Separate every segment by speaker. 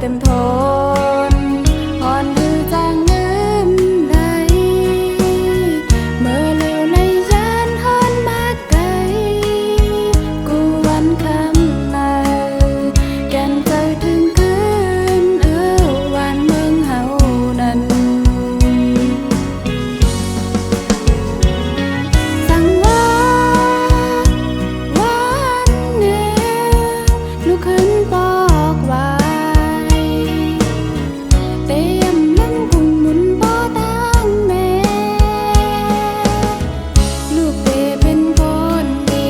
Speaker 1: เต็มทนอ่อนคือจางเงินใดเมื่อเร็วในยานฮอนมาไกลกูวันคำนาแก่นใจถึงคืนวันเมืองเฮานั้นสั่งว่าวันหนึ่งลุกขึ้นบอกไว้เตรียมลำกุ่งหมุนบ่ตั้งแม่ลูกเตเป็นคนดี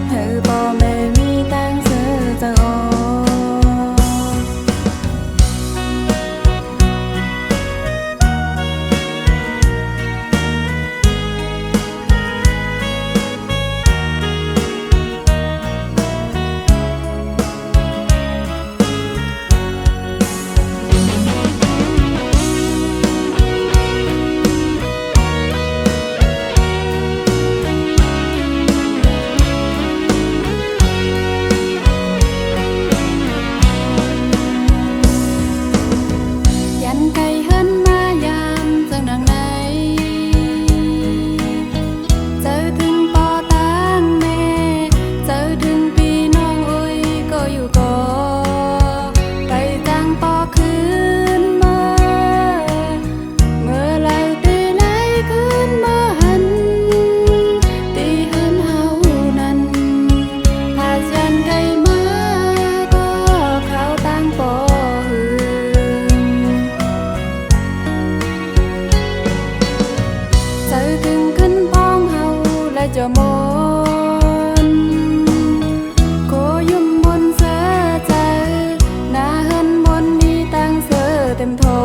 Speaker 1: เธอบ่แม่มีตั้งเสือจะออกยันไกลเฮิรนมายามจังหนังไหนเจอถึงปอตั้งแม่เจอถึงพี่น้องอุ้ยก็อยู่ก่อไปจังปอคืนมาเมื่อไหลตีไหลคืนมาหันตีเฮิรนเฮานั้นถ้ายันไกลมาก็เขาตั้งปอหืนเจอถึงขึ้นป้องเฮาและจะมนโคยุ่มบนเสือใจหน้าเฮิรนบนมีตั้งเสือเต็มทน